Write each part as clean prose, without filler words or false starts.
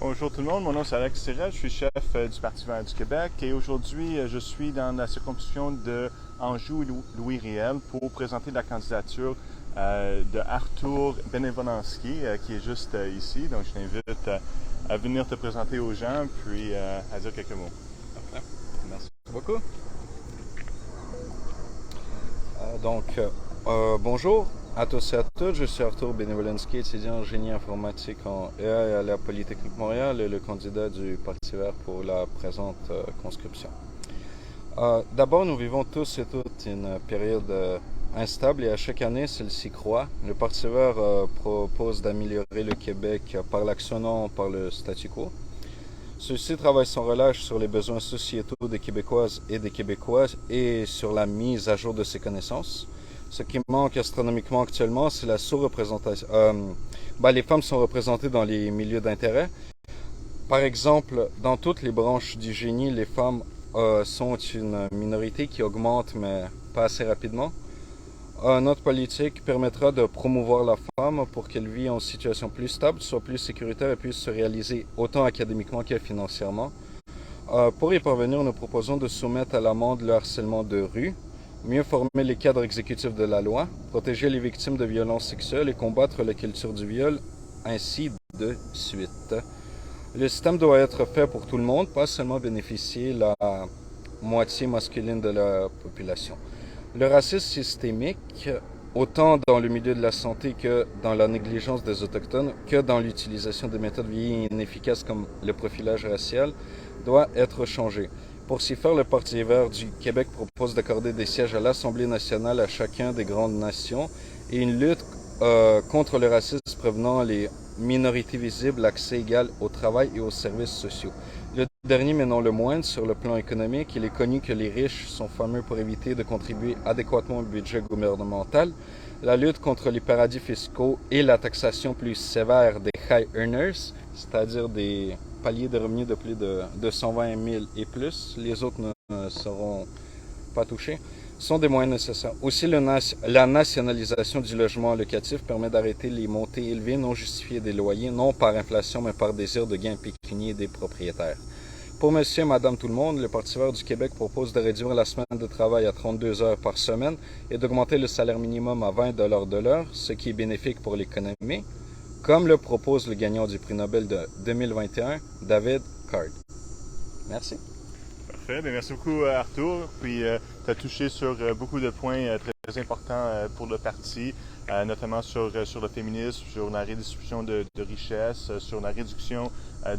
Bonjour tout le monde, mon nom c'est Alex Tirel, je suis chef du Parti vert du Québec et aujourd'hui je suis dans la circonscription de Anjou-Louis-Riel pour présenter la candidature de Artur Benevolanski qui est juste ici. Donc je t'invite à venir te présenter aux gens puis à dire quelques mots. Parfait. Merci beaucoup. Bonjour à tous et à toutes. Je suis Artur Benevolanski, étudiant en génie informatique en EA à la Polytechnique Montréal et le candidat du Parti vert pour la présente conscription. D'abord, nous vivons tous et toutes une période instable et à chaque année, celle-ci croît. Le Parti vert propose d'améliorer le Québec par l'action, non par le statu quo. Ceux-ci travaillent sans relâche sur les besoins sociétaux des Québécoises et des Québécois et sur la mise à jour de ces connaissances. Ce qui manque astronomiquement actuellement, c'est la sous-représentation. Les femmes sont représentées dans les milieux d'intérêt. Par exemple, dans toutes les branches du génie, les femmes sont une minorité qui augmente, mais pas assez rapidement. Notre politique permettra de promouvoir la femme pour qu'elle vive en situation plus stable, soit plus sécuritaire et puisse se réaliser autant académiquement que financièrement. Pour y parvenir, nous proposons de soumettre à l'amende le harcèlement de rue, mieux former les cadres exécutifs de la loi, protéger les victimes de violences sexuelles et combattre la culture du viol, ainsi de suite. Le système doit être fait pour tout le monde, pas seulement bénéficier la moitié masculine de la population. Le racisme systémique, autant dans le milieu de la santé que dans la négligence des Autochtones, que dans l'utilisation des méthodes vieillies et inefficaces comme le profilage racial, doit être changé. Pour s'y faire, le Parti vert du Québec propose d'accorder des sièges à l'Assemblée nationale à chacun des grandes nations et une lutte contre le racisme prévenant les minorités visibles l'accès égal au travail et aux services sociaux. Le dernier, mais non le moindre, sur le plan économique, il est connu que les riches sont fameux pour éviter de contribuer adéquatement au budget gouvernemental. La lutte contre les paradis fiscaux et la taxation plus sévère des high earners, c'est-à-dire des paliers de revenus de plus de 120 000 et plus, les autres ne seront pas touchés, sont des moyens nécessaires. Aussi, la nationalisation du logement locatif permet d'arrêter les montées élevées non justifiées des loyers, non par inflation, mais par désir de gain pécunier des propriétaires. Pour monsieur et madame tout le monde, le Parti vert du Québec propose de réduire la semaine de travail à 32 heures par semaine et d'augmenter le salaire minimum à 20 $ de l'heure, ce qui est bénéfique pour l'économie, comme le propose le gagnant du prix Nobel de 2021, David Card. Merci. Parfait, bien, merci beaucoup Artur. Puis tu as touché sur beaucoup de points très importants pour le parti, notamment sur le féminisme, sur la redistribution de richesses, sur la réduction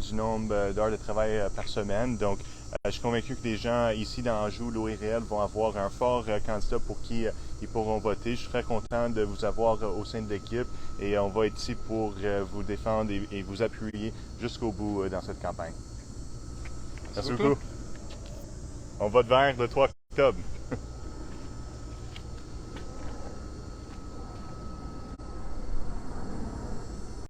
du nombre d'heures de travail par semaine. Donc, je suis convaincu que les gens ici dans Anjou-Louis-Riel vont avoir un fort candidat pour qui ils pourront voter. Je suis très content de vous avoir au sein de l'équipe et on va être ici pour vous défendre et vous appuyer jusqu'au bout dans cette campagne. Merci beaucoup. On vote vert le 3 octobre.